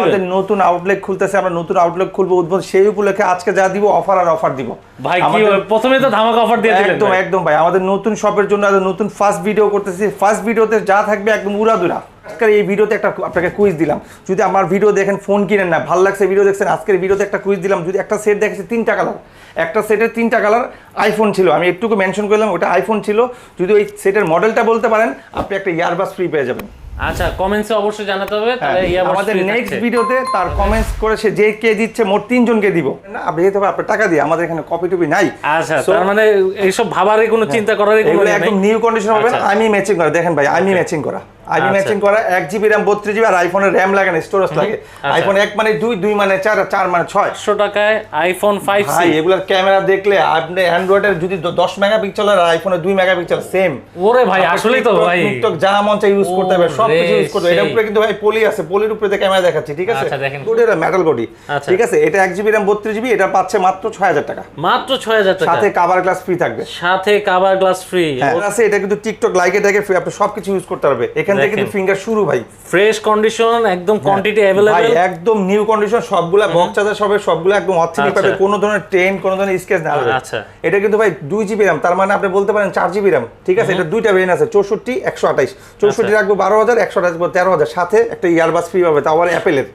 আমাদের নতুন আউটলেট খুলতেছে, আমরা নতুন আউটলেট খুলবো উদ্বোধন, সেই উপলক্ষে আজকে যা দিব অফার আর অফার দিব ভাই। কি প্রথমে তো ধামাকা অফার দিয়ে দিলেন। একদম একদম ভাই, আমাদের নতুন শপের জন্য নতুন ফার্স্ট ভিডিও করতেছি। ফার্স্ট ভিডিওতে যা থাকবে একদম উড়াদুরা। আজকের এই ভিডিওতে একটা আপনাকে কুইজ দিলাম, যদি আমার ভিডিও দেখেন ফোন কিনেন না, ভালো লাগছে ভিডিও দেখছেন, আজকের ভিডিওতে একটা কুইজ দিলাম। যদি একটা সেট দেখেছে 3টা কালার, একটা সেটের 3টা কালার আইফোন ছিল, আমি একটুকু মেনশন করলাম ওটা আইফোন ছিল, যদি ওই সেটের মডেলটা বলতে পারেন আপনি একটা ইয়ারবাস ফ্রি পেয়ে যাবেন। আচ্ছা, কমেন্টসে অবশ্যই জানাতে হবে। তাহলে আমাদের নেক্সট ভিডিওতে তার কমেন্টস করে সে যে কে দিচ্ছে মোট 3 জনকে দিব না, আপনি যেতে হবে আপনার টাকা দিয়ে, আমাদের এখানে কপি টপি নাই। আচ্ছা, তার মানে এইসব ভাবারই কোনো চিন্তা করারই কোনো নেই, একদম নিউ কন্ডিশন হবে। আমি ম্যাচিং করা দেখেন ভাই, আমি ম্যাচিং করা, আইবি ম্যাচিং করা, 1 জিবি RAM 32 জিবি, আর আইফোনের RAM লাগে না, স্টোরেজ লাগে। আইফোন 1 মানে 2, 2 মানে 4, 4 মানে 6। 100 টাকায় আইফোন 5C। ভাই এগুলার ক্যামেরা দেখলে আপনি অ্যান্ড্রয়েডের যদি 10 মেগাপিক্সেল আর আইফোনের 2 মেগাপিক্সেল সেম। ওরে ভাই আসলেই তো ভাই, টিকটক যা মন চাই ইউজ করতে হবে, সব কিছু ইউজ করতে হবে। এটার উপরে কিন্তু ভাই পলি আছে, পলির উপরে দিয়ে ক্যামেরা দেখাচ্ছি, ঠিক আছে? আচ্ছা দেখেন, বডিটা মেটাল বডি, ঠিক আছে? এটা 1 জিবি RAM 32 জিবি, এটা পাচ্ছে মাত্র 6000 টাকা। মাত্র 6000 টাকা, সাথে কভার গ্লাস ফ্রি থাকবে, সাথে কভার গ্লাস ফ্রি আছে। এটা কিন্তু টিকটক লাইকে দেখে ফ্রি, আপনি সবকিছু ইউজ করতে পারবে। এখান থেকে কিন্তু ফিঙ্গার শুরু ভাই, ফ্রেশ কন্ডিশন, একদম কোয়ান্টিটি अवेलेबल ভাই, একদম নিউ কন্ডিশন, সবগুলা বক্স চার্জার সবে, সবগুলা একদম অথেন্টিক পাবে, কোনো ধরনের ট্রেন, কোনো ধরনের স্কেচ না হবে। আচ্ছা, এটা কিন্তু ভাই 2 জিবি RAM, তার মানে আপনি বলতে পারেন 4 জিবি RAM, ঠিক আছে? এটা দুইটা ভেরিয়েন্ট আছে, 64 128। 64 রাখবো 12000, 128 রাখবো 13000, সাথে একটা ইয়ারবাস ফ্রি পাবে, তাও আবার অ্যাপেলের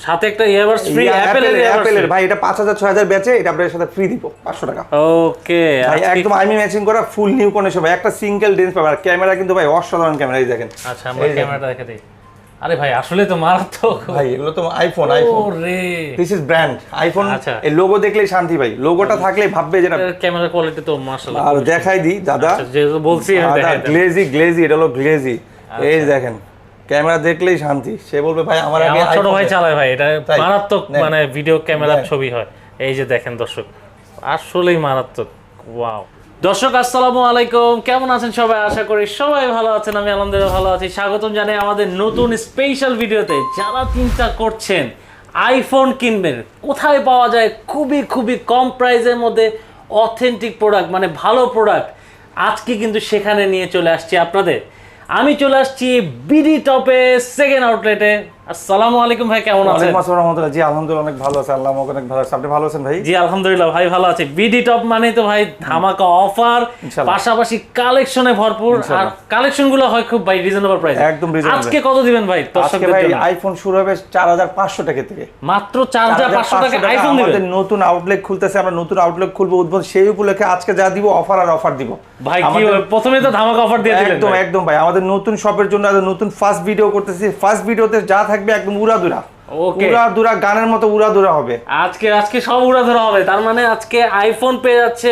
সাথে একটা ইয়ারবাস ফ্রি। অ্যাপেলের ভাই, এটা 5000 6000 বেচে, এটা আপনাদের সাথে ফ্রি দিব 500 টাকা। ওকে ভাই একদম আমি ম্যাচিং করা ফুল নিউ কন্ডিশন ভাই, একটা সিঙ্গেল লেন্স পাবে, আর ক্যামেরা কিন্তু ভাই অসাধারণ ক্যামেরা, এই দেখেন। আচ্ছা, আমরা ক্যামেরাটা দেখে দেই। আরে ভাই আসলে তো মারাত্মক ভাই, এগুলো তো আইফোন, ওরে দিস ইজ ব্র্যান্ড আইফোন। এই লোগো দেখলেই শান্তি ভাই, লোগোটা থাকলে ভাববে যে না। ক্যামেরা কোয়ালিটি তো মাশাআল্লাহ। আর দেখাই দিই দাদা, যে বলছি আমি দেখাই, গ্লেজি, এটা হলো গ্লেজি। এই দেখেন, ক্যামেরা দেখলেই শান্তি, সে বলবে ভাই আমার আগে ছোট ভাই চালায় ভাই, এটা মারাত্মক মানে ভিডিও ক্যামেরা ছবি হয়। এই যে দেখেন দর্শক, আসলেই মারাত্মক। ওয়াও দর্শক, আসসালামু আলাইকুম, কেমন আছেন সবাই? আশা করি সবাই ভালো আছেন, আমি আলহামদুলিল্লাহ ভালো আছি। স্বাগতম জানাই আমাদের নতুন স্পেশাল ভিডিওতে। যারা চিন্তা করছেন আইফোন কিনবেন, কোথায় পাওয়া যায় খুবই খুবই কম প্রাইসের মধ্যে অথেন্টিক প্রোডাক্ট, মানে ভালো প্রোডাক্ট, আজকে কিন্তু সেখানে নিয়ে চলে আসছি আপনাদের। আমি চলে আসছি বিডি টপে সেকেন্ড আউটলেটে। আসসালামু আলাইকুম ভাই, কেমন আছেন? ওয়ালাইকুম আসসালাম রাহমাতুল্লাহ। জি আলহামদুলিল্লাহ অনেক ভালো আছে, আল্লাহ অনেক ভালো আছে। আপনি ভালো আছেন ভাই? জি আলহামদুলিল্লাহ ভাই ভালো আছি। বিডি টপ মানে তো ভাই ধামাকা অফার, পাশাপাশি কালেকশনে ভরপুর, আর কালেকশনগুলো হয় খুব ভাই রিজনেবল প্রাইসে, একদম রিজনেবল। আজকে কত দিবেন ভাই দর্শকদের জন্য? আজকে ভাই আইফোন শুরু হবে 4500 টাকা থেকে, মাত্র 4500 টাকা আইফোন দিবেন। আমাদের নতুন আউটলেট খুলতেছে, আমরা নতুন আউটলেট খুলবো উদ্বোধন, সেই উপলক্ষে আজকে যা দিব অফার আর অফার দিব ভাই। কি প্রথমে তো ধামাকা অফার দিয়ে দিলেন। একদম একদম ভাই, আমাদের নতুন শপের জন্য নতুন ফার্স্ট ভিডিও করতেছি। ফার্স্ট ভিডিওতে যা থাকবে একদম উড়াদুরা, উড়াদুরা গানের মতো উড়াদুরা হবে। আজকে সব উড়াদুরা হবে। তার মানে আজকে আইফোন পেয়ে যাচ্ছে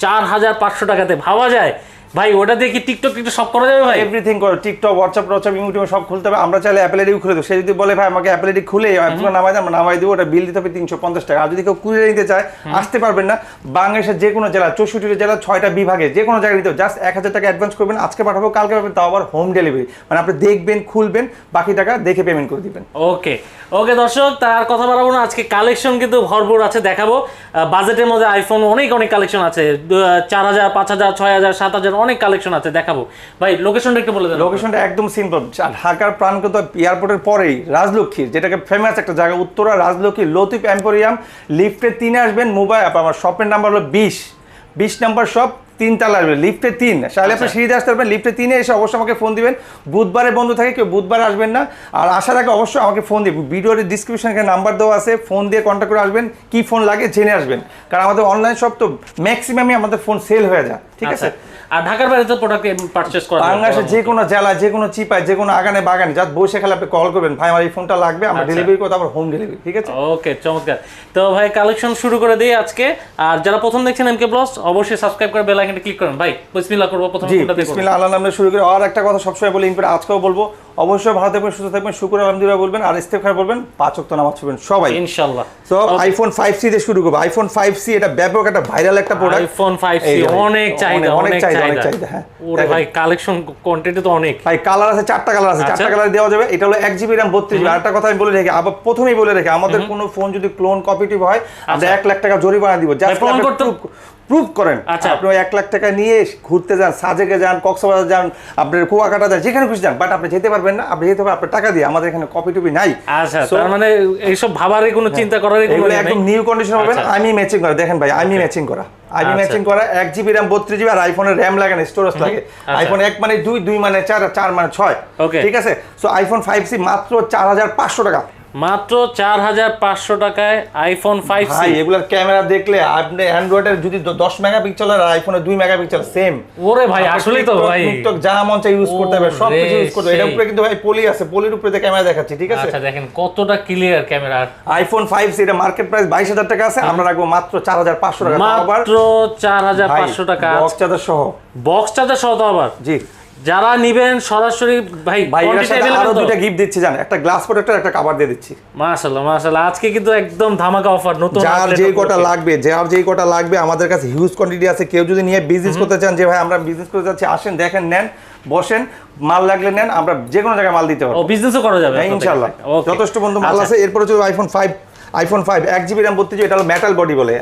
4500 টাকাতে। ভাবা যায় ভাই, ওটা দিয়ে কি টিকটক সব করা যাবে ভাই? এভরিথিং করে, টিকটক, হোয়াটসঅ্যাপ, ইউটিউব সব খুলতে হবে। আমরা চাইলে অ্যাপল আইডি খুলে দেবো। সে যদি বলে ভাই আমাকে অ্যাপল আইডি খুলে অ্যাপগুলো নামাই দেন, আমরা নামাই দেবো। ওটা বিল দিতে হবে 350 টাকা। আর যদি কেউ কুরিয়ার নিতে চায়, আসতে পারবেন না, বাংলাদেশের যে কোনো জেলা, 64 জেলা, 6টা বিভাগে যে কোনো জায়গায় নিতে হবে। জাস্ট 1000 টাকা অ্যাডভান্স করবেন, আজকে পাঠাবো, কালকে পাবেন, তাও আবার হোম ডেলিভারি। মানে আপনি দেখবেন, খুলবেন, বাকি টাকা দেখে পেমেন্ট করে দিবেন। ওকে ওকে দর্শক, তার কথা বাড়াবো না, আজকে কালেকশন কিন্তু ভরপুর আছে, দেখাবো। বাজেটের মধ্যে আইফোন অনেক কালেকশন আছে, 4000, 5000, 6000, 7000 অনেক কালেকশন আছে, দেখাবো। ভাই লোকেশনটা একটু বলে দেন। লোকেশনটা একদম সিম্পল, ঢাকার প্রাণকেন্দ্র এয়ারপোর্টের পরেই রাজলক্ষ্মী, যেটাকে ফেমাস একটা জায়গা, উত্তরা রাজলক্ষ্মী লতিফ এম্পোরিয়াম, লিফটে 3 আসবেন। মোবাইল আমার শপের নাম্বার হলো 20 নাম্বার শপ, 3 তলা আসবে, লিফটে 3। চাইলে আপনি সিঁড়িতে আসতে পারবেন, লিফটে 3-এ এসে অবশ্যই আমাকে ফোন দিবেন। বুধবারে বন্ধ থাকে, কেউ বুধবারে আসবেন না। আর আসার আগে অবশ্যই আমাকে ফোন দিবেন, ভিডিওর ডিসক্রিপশনে নাম্বার দেওয়া আছে, ফোন দিয়ে কন্ট্যাক্ট করে আসবেন, কি ফোন লাগে জেনে আসবেন। কারণ আমাদের অনলাইন শপ তো ম্যাক্সিমামই আমাদের ফোন সেল হয়ে যায়, ঠিক আছে? আর ঢাকার বাইরে তো প্রোডাক্ট পারচেজ করা যায়, বাংলাদেশের যে কোনো জেলায়, যে কোনো চিপায়, যে কোনো আগানে বাগানে, জাস্ট বসে খেলে আপনি কল করবেন, ভাই আমার এই ফোনটা লাগবে, আমরা ডেলিভারি করতে, আবার হোম ডেলিভারি, ঠিক আছে? ওকে চমৎকার। তো ভাই কালেকশন শুরু করে দিই আজকে। আর যারা প্রথম দেখছেন এমকে ব্লগস, অবশ্যই সাবস্ক্রাইব করে বেল আইকনটা ক্লিক করুন। ভাই বিসমিল্লাহ করব, প্রথমে কোনটা দেখব? বিসমিল্লাহ আল্লাহর নামে শুরু করি। আর একটা কথা সবসময় বলি, ইনফ্যাক্ট আজকেও বলবো, অবশ্যই ভালো থাকবেন, সুস্থ থাকবেন, শুকর আলহামদুলিল্লাহ বলবেন, আর ইস্তেগফার বলবেন, 5 ওয়াক্ত নামাজ পড়বেন সবাই ইনশাআল্লাহ। তো আইফোন 5C দিয়ে শুরু করব। আইফোন 5C এটা ব্যাপক একটা ভাইরাল একটা প্রোডাক্ট। আইফোন 5C অনেক চাহিদা, অনেক চাহিদা। হ্যাঁ ওরে ভাই কালেকশন কোয়ান্টিটি তো অনেক। ভাই কালার আছে, 4টা কালার আছে, 4টা কালার দেওয়া যাবে। এটা হলো 1 জিবি RAM 32 জিবি। আরেকটা কথা আমি বলে রাখি, আবার প্রথমেই বলে রাখি, আমাদের কোনো ফোন যদি ক্লোন কপিটিভ হয়, আমরা 1 লাখ টাকা জরিমানা দিব। জাস্ট প্রুভ করেন। আচ্ছা। আপনি 1 লাখ টাকা নিয়ে ঘুরতে যান, সাজেকে যান, কক্সবাজার যান, আপনার কুয়াকাটা যান, যেখানে খুশি যান, বাট আপনি যেতে পারবেন না। আপনি যেতে হবে আপনার টাকা দিয়ে। আমাদের এখানে কপি টপি নাই। আচ্ছা, তার মানে এইসব ভাবারই কোনো চিন্তা করারই কোনো এগুলো একদম নিউ কন্ডিশন হবে না। আমি ম্যাচিং করা, দেখেন ভাই, আমি ম্যাচিং করা, আমি ম্যাচিং করা 1 জিবি র্যাম 32 জিবি আর আইফোনের র্যাম লাগে না, স্টোরেজ লাগে। আইফোন 1 মানে 2, 2 মানে 4, 4 মানে 6। ঠিক আছে। সো আইফোন 5C মাত্র 4500 টাকা, মাত্র 4500 টাকায় আইফোন 5C। ভাই এগুলার ক্যামেরা দেখলে আপনি অ্যান্ড্রয়েডের যদি 10 মেগাপিক্সেল আর আইফোনের 2 মেগাপিক্সেল সেম। ওরে ভাই আসলেই তো ভাই টিকটক যা মন চাই ইউজ করতে হবে, সব কিছু ইউজ করতে হবে। এটার উপরে কিন্তু ভাই পলি আছে, পলির উপরে ক্যামেরা দেখাচ্ছি। ঠিক আছে। আচ্ছা দেখেন কতটা ক্লিয়ার ক্যামেরা। আইফোন 5C এটা মার্কেট প্রাইস 22000 টাকা আছে, আমরা রাখবো মাত্র 4500 টাকা। মাত্র 4500 টাকা বক্স চার্জার সহ, বক্স চার্জার সহ তো আবার। জি যারা নিবেন সরাসরি ভাই এর সাথে আরো দুটো গিফট দিচ্ছি, জান, একটা গ্লাস প্রোটেক্টর, একটা কভার দিয়ে দিচ্ছি। মাশাআল্লাহ মাশাআল্লাহ, আজকে কিন্তু একদম ধামাকা অফার। নতুন যার যেই কটা লাগবে, যার যেই কটা লাগবে, আমাদের কাছে হিউজ কোয়ান্টিটি আছে। কেউ যদি নিয়ে বিজনেস করতে চান, যে ভাই আমরা বিজনেস করতে যাচ্ছি, আসেন, দেখেন, নেন, বসেন, মাল লাগলে নেন, আমরা যে কোনো জায়গায় মাল দিতে পারবো। ও বিজনেসও করা যাবে ইনশাআল্লাহ। যথেষ্ট বন্ধু মাল আছে। এরপর হচ্ছে আইফোন 5 1 জিবি র্যাম 32 জিবি, এটা হলো মেটাল বডি বলে।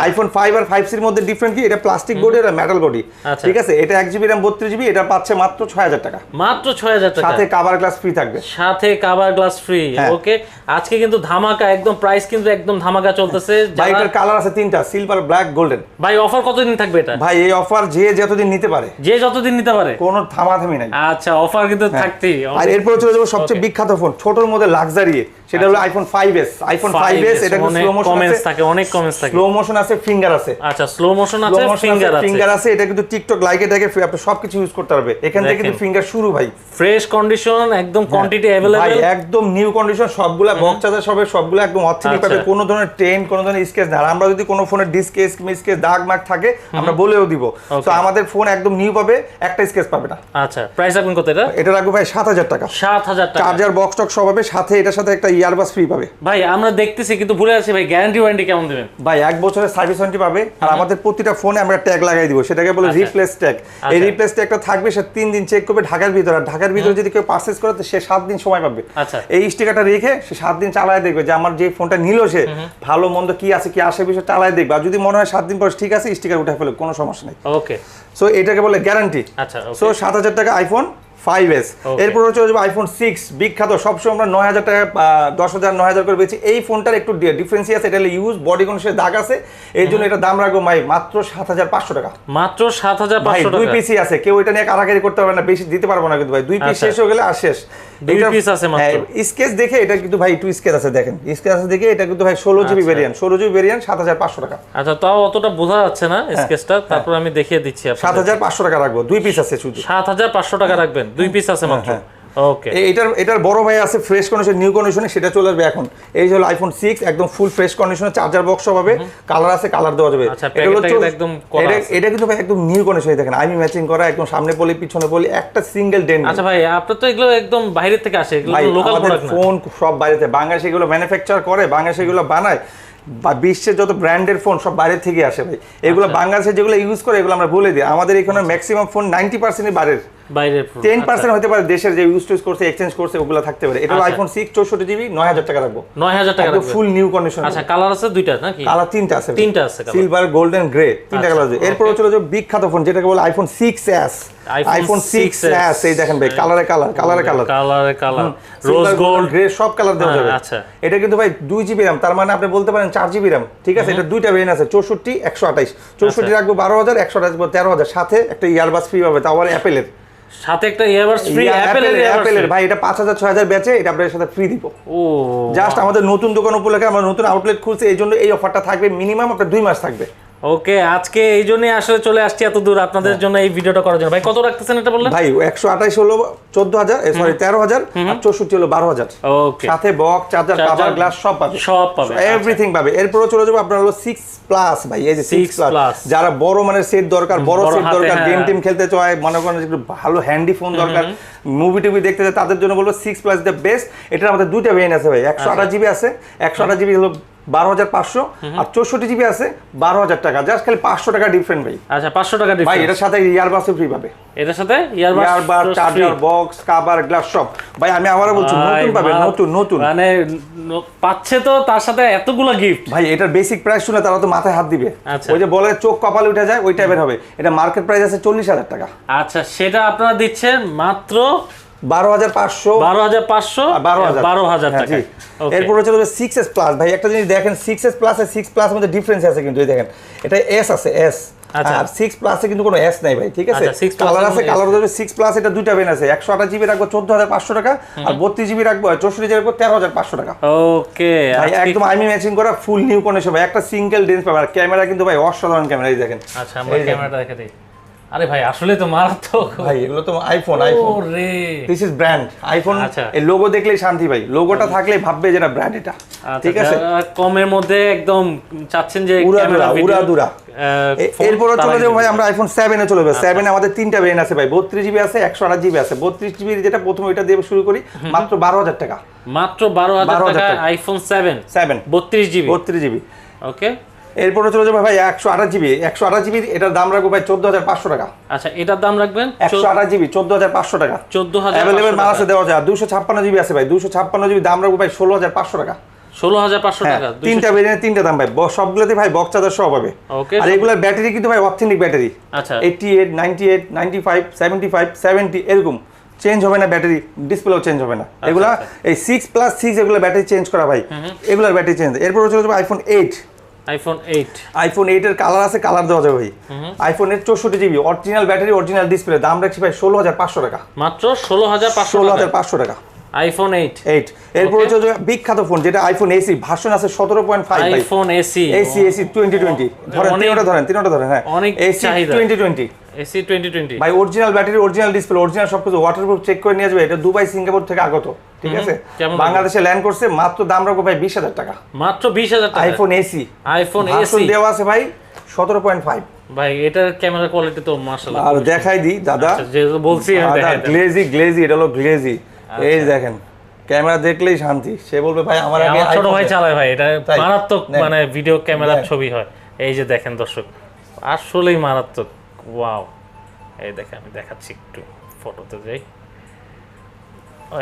আইফোন 5 আর 5C এর মধ্যে ডিফারেন্ট কি, এটা প্লাস্টিক বডি আর মেটাল বডি। ঠিক আছে। এটা 1 জিবি র্যাম 32 জিবি, এটা পাচ্ছে মাত্র 6000 টাকা, মাত্র 6000 টাকা, সাথে কভার গ্লাস ফ্রি থাকবে, সাথে কভার গ্লাস ফ্রি। ওকে, আজকে কিন্তু ধামাকা, একদম প্রাইস কিন্তু একদম ধামাকা চলতেছে। ভাই এটার কালার আছে 3টা, সিলভার, ব্ল্যাক, গোল্ডেন। ভাই অফার কতদিন থাকবে এটা? ভাই এই অফার যে যতদিন নিতে পারে, যে যতদিন নিতে পারে, কোনো থামাথামি নাই। আচ্ছা, অফার কিন্তু থাকতেই। আর এরপর চলে যাবো সবচেয়ে বিখ্যাত ফোন, ছোটর মধ্যে লাক্সারি, সেটা হলো আইফোন 5S। আইফোন 5S এটা স্লো মোশন কমেন্টস থাকে, অনেক কমেন্টস থাকে, স্লো মোশন আছে, ফিঙ্গার আছে। আচ্ছা, স্লো মোশন আছে, ফিঙ্গার আছে। এটা কিন্তু টিকটক লাইকে টাকে আপনি সবকিছু ইউজ করতে পারবে। এখান থেকে কিন্তু ফিঙ্গার শুরু ভাই। ফ্রেশ কন্ডিশন, একদম কোয়ান্টিটি अवेलेबल, ভাই একদম নিউ কন্ডিশন, সবগুলা বক্স চার্জার সবে, সবগুলা একদম অথেন্টিক পাবে, কোনো ধরনের ট্রেন, কোনো ধরনের স্কেচ না। আর আমরা যদি কোনো ফোনের ডিসকেস মিসকেস দাগ মাগ থাকে আমরা বলেও দিব। তো আমাদের ফোন একদম নিউ পাবে, একটা স্কেচ পাবে না। আচ্ছা, প্রাইস রাখবেন কত এটা? এটা রাখবো ভাই 7000 টাকা, 7000 টাকা। চার্জার বক্স টক সব হবে, সাথে এটার সাথে একটা ইয়ারবাস ফ্রি পাবে। ভাই আমরা দেখতেছি কিন্তু ভুলে আছি ভাই, গ্যারান্টি ওয়ারেন্টি কেমন দিবেন? ভাই 1 বছরের সার্ভিস ওয়ারেন্টি পাবে। আর আমাদের প্রতিটা ফোনে আমরা ট্যাগ লাগাই দিব, সেটাকে বলে রিপ্লেস ট্যাগ। এই রিপ্লেস ট্যাগটা থাকবে, সে 3 দিন চেক করবে ঢাকার ভিতরে। আর ঢাকার ভিতরে যদি কেউ পারচেজ করে তো সে 7 দিন সময় পাবে। এই স্টিকারটা রেখে সে 7 দিন চালায় দেখবে যে আমার যে ফোনটা নিল সে ভালো মন্দ কি আছে কি আসে বিষয় চালায় দেখবে। আর যদি মনে হয় 7 দিন পর ঠিক আছে, স্টিকার উঠে ফেলে, কোনো সমস্যা নেই। ওকে, সো এটাকে বলে গ্যারান্টি। আচ্ছা, সো 7000 টাকা আইফোন 5S। এরপর হচ্ছে আইফোন 6 বিখ্যাত, সবসময় আমরা 9000 টাকা 10000 9000 করে বেচি। এই ফোনটার একটু ডিফারেন্স আছে, এটা হলো ইউজ বডি কন্ডিশনের দাগ আছে, এই জন্য এটা দাম রাখবো ভাই মাত্র 7500 টাকা, মাত্র 7500 টাকা। 2 পিসি আছে, কেউ এটা নিয়ে কারাকারি করতে পারবে না, বেশি দিতে পারবো না কিন্তু ভাই। 2 পিস শেষ হয়ে গেলে আর শেষ। 2 পিস আছে মাত্র। স্কেচ দেখে এটা কিন্তু ভাই 2 স্কেচ আছে, দেখেন স্কেচ আছে দেখে এটা কিন্তু ভাই 16 জিবি ভেরিয়েন্ট, 16 জিবি ভেরিয়েন্ট 7500 টাকা। আচ্ছা, তাও অতটা বোঝা যাচ্ছে না স্কেচটা, তারপর আমি দেখিয়ে দিচ্ছি আপনাদের। 7500 টাকা রাখবো, 2 পিস আছে শুধু। 7500 টাকা রাখবেন, 2 পিস আছে মাত্র। ওকে, এটার বড় ভাই আছে ফ্রেশ কন্ডিশন, নিউ কন্ডিশনে, সেটা চলে আসবে এখন। এই হলো আইফোন 6 একদম ফুল ফ্রেশ কন্ডিশনে, চার্জার বক্স সব হবে, কালার আছে, কালার দেওয়া যাবে। এটা কিন্তু ভাই একদম নিউ কন্ডিশনে, দেখেন আমি ম্যাচিং করা, একদম সামনে পলি পিছনে পলি, একটা সিঙ্গেল ডেন্ট। আচ্ছা ভাই, আপনার তো এগুলো একদম বাইরে থেকে আসে, এগুলো লোকাল প্রোডাক্ট না। ফোন সব বাইরে থেকে, বাংলাদেশে এগুলো ম্যানুফ্যাকচার করে, বাংলাদেশে এগুলো বানায়। বিশ্বের যত ব্র্যান্ডের ফোন সব বাইরে থেকে আসে ভাই। এগুলো বাংলাদেশে যেগুলো ইউজ করে এগুলো আমরা বলে দিই। আমাদের এখানে ম্যাক্সিমাম ফোন 90% বাইরের, 10% হতে পারে দেশের যে ইউজ করছে, এক্সচেঞ্জ করছে, ওগুলো থাকতে পারে। এটা আইফোন 6 64 জিবি 9000 টাকা রাখবো, 9000 টাকা রাখবো, ফুল নিউ কন্ডিশন। আচ্ছা, কালার আছে দুইটা নাকি? কালার 3টা আছে, 3টা আছে, সিলভার, গোল্ডেন, গ্রে, 3টা কালার আছে। এরপর চলে যাবে বিখ্যাত ফোন যেটাকে বলে আইফোন 6s। আইফোন 6s এই দেখেন ভাই, কালারে কালার, রোজ গোল্ড, গ্রে, সব কালার দেওয়া যাবে। আচ্ছা, এটা কিন্তু ভাই 2 জিবি RAM, তার মানে আপনি বলতে পারেন 4 জিবি RAM। ঠিক আছে। এটা দুইটা ভেরিয়েন্ট আছে, 64 128। 64 রাখবো 12000, 128 রাখবো 13000, সাথে একটা ইয়ারবাস ফ্রি পাবে, তাও আবার অ্যাপেলের সাথে একটা ইয়ারবাস ফ্রি। অ্যাপেলের ভাই এটা 5000 6000 বেচে, এটা আপনাদের সাথে ফ্রি দিব। ও জাস্ট আমাদের নতুন দোকান উপলক্ষে আমরা নতুন আউটলেট খুলছে, এই জন্য এই অফারটা থাকবে, মিনিমাম আপনার 2 মাস থাকবে। ওকে, আজকে এই জন্যই আসলে চলে আসছি এত দূর আপনাদের জন্য এই ভিডিওটা করার জন্য। ভাই কত রাখতেছেন এটা বললেন? ভাই 128 হলো 14000, সরি 13000, আর 64 হলো 12000। ওকে, সাথে বক্স, চার্জার, কভার, গ্লাস সব পাবে, এভরিথিং পাবে। এরপর চলে যাবে আপনার হলো 6 প্লাস ভাই, এই যে 6 প্লাস, যারা বড় মানের সেট দরকার, বড় সেট দরকার, গেম টিম খেলতে চায়, মনে করেন একটু ভালো হ্যান্ডি ফোন দরকার, মুভি টিভি দেখতে চায়, তাদের জন্য বলবো 6 প্লাস দ্য বেস্ট। এটা আমাদের দুইটা ভেরিয়েন্ট আছে ভাই, 128 জিবি আছে, 128 জিবি হলো 12,500, আর 64 জিবি আছে 12,000 টাকা, জাস্ট খালি 500 টাকা ডিফারেন্ট ভাই। আচ্ছা 500 টাকা ভাই ডিফারেন্স। এটার সাথে ইয়ারবাসও ফ্রি পাবে, এটার সাথে earbuds, charger, box, cover, glass সব। ভাই আমি আবারও বলছি নতুন পাবে, নতুন মানে পাচ্ছে তো তার সাথে এতগুলো গিফট। ভাই এটার বেসিক প্রাইস শুনে তারা তো মাথায় হাত দিবে। আচ্ছা। ওই যে বলে চোখ কপালে উঠে যায় ওই টাইপের হবে। এটা মার্কেট প্রাইস আছে 40,000 টাকা। আচ্ছা সেটা আপনারা দিচ্ছেন মাত্র 12,500, 12,500, 12,000 টাকা। এরপর হচ্ছে 6s প্লাস। ভাই একটা জিনিস দেখেন, 6s প্লাস আর 6 প্লাস মধ্যে ডিফারেন্স আছে কিন্তু। এই দেখেন এটা এস আছে, এস, আর 6 প্লাসে কিন্তু কোনো এস নাই ভাই, ঠিক আছে? কালার আছে, কালার হবে 6 প্লাস, এটা দুইটা বেন আছে। 128 জিবি রাখবো 14,500 টাকা, আর 32 জিবি রাখবো 64 জিবি রাখবো 13,500 টাকা। ওকে ভাই একদম আমি ম্যাচিং করা ফুল নিউ কন্ডিশন ভাই, একটা সিঙ্গেল ডেন্স পাবে। আর ক্যামেরা কিন্তু ভাই অসাধারণ ক্যামেরা, এই দেখেন। আচ্ছা আমরা ক্যামেরাটা দেখে দিই। আরে ভাই আসলে তো মারাত্মক ভাই, এগুলো তো আইফোন। ওরে দিস ইজ ব্র্যান্ড আইফোন। এই লোগো দেখলেই শান্তি ভাই, লোগোটা থাকলেই ভাববে যে এটা ব্র্যান্ড। এটা ঠিক আছে, কমের মধ্যে একদম চাচ্ছেন যে উড়াদুরা। এরপর চলে যাবো ভাই আমরা আইফোন 7 এ চলে যাবো। 7 এ আমাদের তিনটা ভেরিয়েন্ট আছে ভাই, 32 জিবি আছে, 128 জিবি আছে। 32 জিবি যেটা প্রথমে ওইটা দিয়ে শুরু করি, মাত্র 12,000 টাকা। মাত্র 12,000 টাকা আইফোন 7 32 জিবি। 32 জিবি ওকে। এরপরে চলে যাবে ভাই 128 জিবি। 128 জিবি এটার দাম রাখবো ভাই 14,500 টাকা। আচ্ছা এটার দাম রাখবেন 128 জিবি 14,500 টাকা। 14,500 अवेलेबल মাল আছে দেওয়া যায়। 256 জিবি আছে ভাই, 256 জিবি দাম রাখবো ভাই 16,500 টাকা। 16,500 টাকা। তিনটা ভেরিয়েন্ট, তিনটা দাম ভাই, সবগুলোতে ভাই বক্স চার্জার সহ পাবে। ওকে। আর এগুলোর ব্যাটারি কিন্তু ভাই অথেন্টিক ব্যাটারি। আচ্ছা 88, 98, 95, 75, 70 এরকম চেঞ্জ হবে না ব্যাটারি, ডিসপ্লেও চেঞ্জ হবে না। এগুলা এই 6 প্লাস 6 এগুলো ব্যাটারি চেঞ্জ করা ভাই, এগুলোর ব্যাটারি চেঞ্জ। এরপর চলে যাবে আইফোন 8। আইফোন 8 এর কালার আছে, কালার দেওয়া যাবে ভাই। IPhone 8 64 GB original battery, original display, দাম রাখছি ভাই 16,500 টাকা। মাত্র 16,500 টাকা আইফোন 8। এরপর হচ্ছে বিখ্যাত ফোন যেটা আইফোন এসি, ভার্সন আছে 17.5 ভাই। আইফোন এসি 2020 তিনটা ধরেন হ্যাঁ। এসি 2020 এসি 2020 ভাই, original battery, original display, original সবকিছু, ওয়াটারপ্রুফ চেক করে নিয়ে যাবে। এটা দুবাই সিঙ্গাপুর থেকে আগত, ঠিক আছে? বাংলাদেশে ল্যান্ড করছে। মাত্র দাম রাখবো ভাই 20,000 টাকা। মাত্র 20,000 টাকা আইফোন এসি এসি দেওয়া আছে ভাই 17.5 ভাই। এটার ক্যামেরা কোয়ালিটি তো মাশাআল্লাহ। আর দেখাই দিই দাদা, যে বলছি গ্লেজি এটা হলো গ্লেজি। এই দেখেন ক্যামেরা দেখলেই শান্তি। সে বলবে ভাই আমার আগে ছোট ভাই চালায় ভাই, এটা মারাত্মক মানে ভিডিও ক্যামেরার ছবি হয়। এই যে দেখেন দর্শক, আসলেই মারাত্মক। ওয়াও, এই দেখেন আমি দেখাচ্ছি, একটু ফটোতে যাই।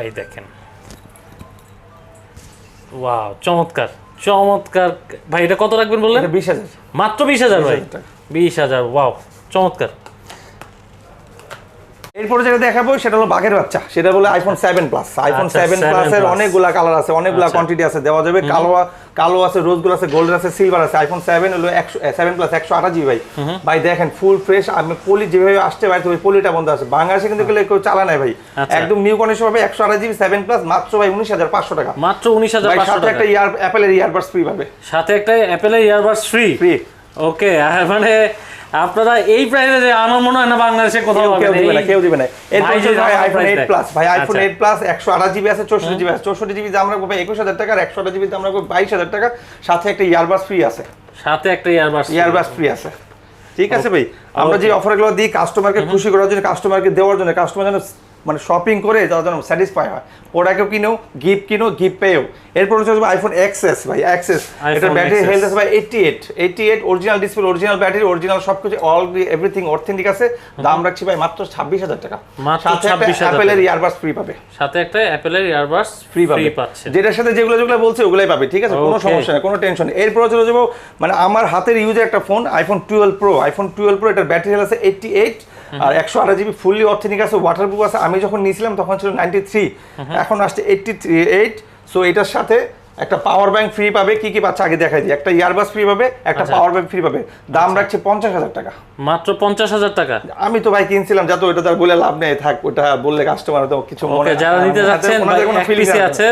এই দেখেন, ওয়াও চমৎকার চমৎকার। ভাই এটা কত রাখবেন বললেন? 20,000। মাত্র 20,000 ভাই, 20,000। ওয়াও চমৎকার। এরপরে যেটা দেখাবো সেটা হলো বাঘের বাচ্চা, সেটা বলে আইফোন 7 প্লাস। আইফোন 7 প্লাসের অনেকগুলা কালার আছে, অনেকগুলা কোয়ান্টিটি আছে, দেওয়া যাবে। কালো আছে, রোজ গোল্ড আছে, গোল্ডেন আছে, সিলভার আছে। আইফোন 7 হলো 7 প্লাস 128 জিবি ভাই। ভাই দেখেন ফুল ফ্রেশ। আমি পলি যেভাবে আসতে পারি ওই পলিটা বন্ধ আছে। বাংলাদেশে কিন্তু কেউ চালা নাই ভাই, একদম নিউ কন্ডিশন হবে। 128 জিবি 7 প্লাস মাত্র ভাই 19,500 টাকা। মাত্র 19,500 সাথে একটা অ্যাপেলের ইয়ারবাডস ফ্রি পাবে। সাথে একটা অ্যাপেলের ইয়ারবাডস ফ্রি। ওকে, মানে আপনারা এই প্রাইসে, যে আমার মনে হয় না বাংলাদেশে কোথাও কেউ দিবে না। এরপর ভাই আইফোন 8 প্লাস। ভাই আইফোন 8 প্লাস 128 জিবি আছে, 64 জিবি আছে। 64 জিবি দাম রাখবো ভাই 21,000 টাকা, আর 128 জিবি দাম রাখবো 22,000 টাকা। সাথে একটা ইয়ারবাডস ফ্রি আছে। ইয়ারবাডস ফ্রি আছে, ঠিক আছে ভাই। আমরা যে অফারগুলো দিই কাস্টমারকে খুশি করার জন্য, কাস্টমারকে দেওয়ার জন্য, কাস্টমার যেন মানে শপিং করে তারা যেন স্যাটিসফাই হয়। প্রোডাক্টও কিনো, গিফট পেও। এরপর হচ্ছে আইফোন এক্সএস ভাই, এক্সএস এটা ব্যাটারি হেলথ আছে ভাই 88 original display, original battery, original সবকিছু, অল এভরিথিং অথেন্টিক আছে। দাম রাখছি ভাই মাত্র 26,000 টাকা। সাথে একটা অ্যাপেলের ইয়ারবাডস ফ্রি পাবে। সাথে একটা অ্যাপেলের ইয়ারবাডস ফ্রি পাচ্ছে। যেটার সাথে যেগুলো বলছে ওগুলাই পাবে, ঠিক আছে? কোনো সমস্যা নেই, কোনো টেনশন নেই। এরপর চলে যাবো মানে আমার হাতের ইউজের একটা phone iPhone 12 pro. IPhone 12 pro এটার ব্যাটারি হেলথ আছে 88 আর 128 জিবি ফুললি অথেন্টিক আছে, ওয়াটারপ্রুফ আছে। আমি যখন নিয়েছিলাম তখন ছিল 93, এখন আসছে 88। সো এটার সাথে একটা পাওয়ার ব্যাংক ফ্রি পাবে। কি কি পাচ্ছে আগে দেখাই দিই। একটা ইয়ারবাডস ফ্রি পাবে, একটা পাওয়ার ব্যাংক ফ্রি পাবে। দাম রাখছে 50,000 টাকা। মাত্র 50,000 টাকা। আমি তো ভাই কিনছিলাম, যাতে ওটা তার বলে লাভ নেই, থাক ওটা বললে কাস্টমার তো কিছু মনে যারা নিতে যাচ্ছেন পিসি আছে,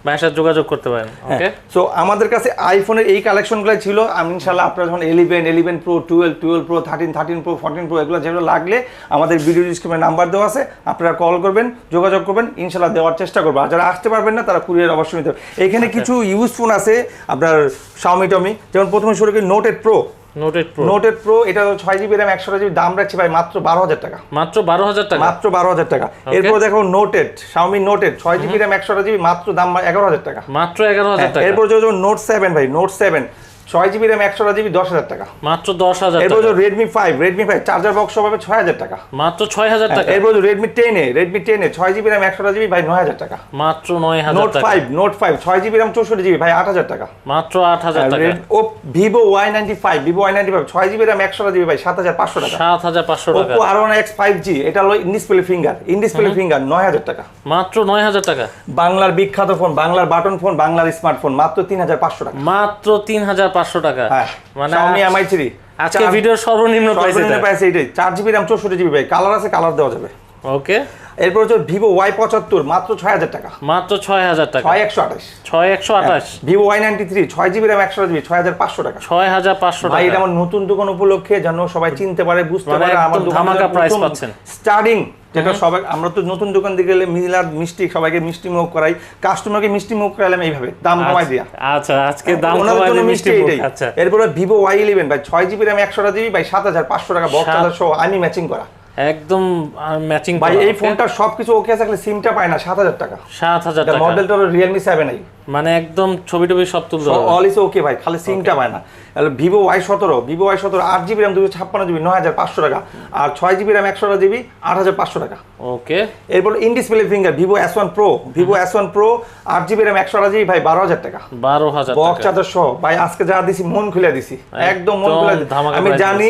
ভাইয়ের সাথে যোগাযোগ করতে পারেন। ওকে, সো আমাদের কাছে আইফোনের এই কালেকশনগুলো ছিল। আমি ইনশাআল্লাহ আপনারা যখন 11 প্রো, 12 প্রো, 13 প্রো, 14 প্রো এগুলো যেগুলো লাগলে আমাদের ভিডিও ডিসক্রিপশনে নাম্বার দেওয়া আছে, আপনারা কল করবেন, যোগাযোগ করবেন, ইনশাআল্লাহ দেওয়ার চেষ্টা করবো। আর যারা আসতে পারবেন না তারা কুরিয়ার অবশ্যই নিতে হবে। এখানে কিছু ইউজ ফোন আছে আপনার Xiaomi টমি, যেমন প্রথমে শুরু করি নোট 8 প্রো। নোটেড প্রো এটা 6GB RAM 128GB দাম রাখছি ভাই মাত্র 12000 টাকা। মাত্র 12000 টাকা। মাত্র 12000 টাকা। এরপর দেখো noted Xiaomi noted 6GB RAM 128GB মাত্র দাম 11000 টাকা। মাত্র 11000 টাকা। এরপর যে নোট 7 ভাই নোট 7 6GB RAM 128GB 10000 টাকা। মাত্র 10000 টাকা। এরপর যে Redmi 5 চার্জার বক্স সহ পাবে 6000 টাকা। মাত্র 6000 টাকা। এরপর যে Redmi 10 6GB RAM 128GB ভাই 9000 টাকা। মাত্র 9000 টাকা। নোট 5 6GB RAM 64GB ভাই 8000 টাকা। মাত্র 8000 টাকা। ও Vivo Y95 6GB RAM 128GB ভাই 7500 টাকা। 7500 টাকা। Oppo R1X 5G এটা হলো ইন ডিসপ্লে ফিঙ্গার 9000 টাকা। মাত্র 9000 টাকা। বাংলার বিখ্যাত ফোন, বাংলার বাটন ফোন, বাংলার স্মার্টফোন মাত্র 3500 টাকা। মাত্র 3500 টাকা। মানে Xiaomi Mi3 আজকে ভিডিওর সর্বনিম্ন প্রাইস এটাই 4GB RAM 64GB ভাই, কালার আছে, কালার দেওয়া যাবে। ওকে। এরপর হচ্ছে Vivo Y75 মাত্র 6000 টাকা। মাত্র 6000 টাকা। 6128 Vivo Y93 6GB RAM 128GB 6500 টাকা। 6500 টাকা। ভাই এটা আমার নতুন দোকান উপলক্ষে যেন সবাই চিনতে পারে, বুঝতে পারে আমার দোকানে ধামাকা প্রাইস পাচ্ছেন। স্টার্টিং যেটা সবাই, আমরা তো নতুন দোকান দিকে গেলে মিলাদ মিষ্টি সবাইকে মিষ্টি মুখ করাই, কাস্টমারকে মিষ্টি মুখ করাইলাম এইভাবে দাম কমাই দিয়া। আচ্ছা আজকে দাম কমাই দিয়ে মিষ্টি মুখ। আচ্ছা এরপর Vivo Y11 ভাই 6GB RAM 128GB ভাই 7500 টাকা, বক্স চার্জার সহ আমি ম্যাচিং করা একদম ম্যাচিং ভাই। এই ফোনটা সবকিছু ওকে আছে, খালি সিমটা পায় না 7000 টাকা। 7000 টাকা। মডেলটা হলো Realme 7i, মানে একদম ছবি টবি সব তুলতে হবে, অল ইজ ওকে ভাই, খালি সিমটা পায় না। Vivo Y17 8GB RAM 256GB 9500 টাকা, আর 6GB RAM 128GB 8500 টাকা। ওকে। এরপর in display finger Vivo S1 Pro 8GB RAM 128GB ভাই 12000 টাকা। 12000 টাকা বক্স চার্জার সহ ভাই। আজকে যা দিছি মন খুলে দিছি, একদম মন খুলে। আমি জানি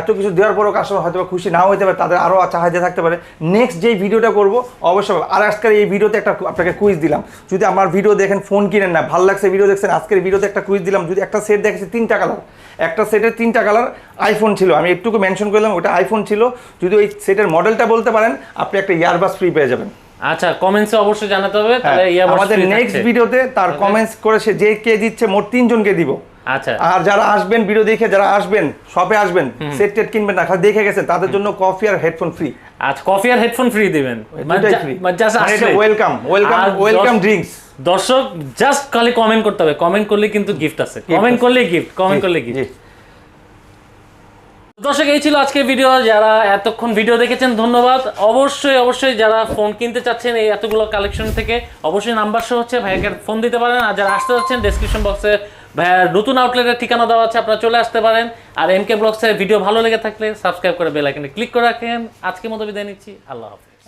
এত কিছু দেওয়ার পরও কাস্টমার হয়তো খুশি নাও হতে পারে, তাদের আরও চাহিদা থাকতে পারে। নেক্সট যেই ভিডিওটা করবো অবশ্যই, আর আজকের এই ভিডিওতে একটা আপনাকে কুইজ দিলাম, যদি আমার ভিডিও দেখেন ফোন কিনেন না, ভালো লাগছে ভিডিও দেখছেন, আজকের ভিডিওতে একটা কুইজ দিলাম, যদি একটা সেট দেখেছি 3টা কালার, একটা সেটের 3টা কালার আইফোন ছিল, আমি একটুকু মেনশন করলাম ওটা আইফোন ছিল, যদি ওই সেটের মডেলটা বলতে পারেন আপনি একটা ইয়ারবাস ফ্রি পেয়ে যাবেন। আচ্ছা কমেন্টসে অবশ্যই জানাতে হবে, তাহলে আমাদের নেক্সট ভিডিওতে তার কমেন্টস করে সে যে কে দিচ্ছে মোট 3 জনকে দিব। আচ্ছা, আর যারা আসবেন ভিডিও দেখে, যারা আসবেন শপে আসবেন, সেট টেট কিনবেন না, খালি দেখে গেছেন, তাদের জন্য কফি আর হেডফোন ফ্রি। আচ্ছা কফি আর হেডফোন ফ্রি দিবেন, মানে জাস্ট ওয়েলকাম ড্রিঙ্কস। দর্শক জাস্ট খালি কমেন্ট করতে হবে, কমেন্ট করলে কিন্তু গিফট আছে, কমেন্ট করলে গিফট। দর্শক এই ছিল আজকের ভিডিও, যারা এতক্ষণ ভিডিও দেখেছেন ধন্যবাদ। অবশ্যই যারা ফোন কিনতে চাচ্ছেন এই এতগুলো কালেকশন থেকে, অবশ্যই নাম্বার শো হচ্ছে, ভাইয়াকে ফোন দিতে পারেন। আর যারা আসতে যাচ্ছেন ডেসক্রিপশন বক্সে ভাইয়ার নতুন আউটলেটের ঠিকানা দেওয়া আছে, আপনারা চলে আসতে পারেন। আর MK ব্লগসের ভিডিও ভালো লেগে থাকলে সাবস্ক্রাইব করে বেল আইকনে ক্লিক করে রাখেন। আজকের মতো বিদায় নিচ্ছি, আল্লাহ হাফেজ।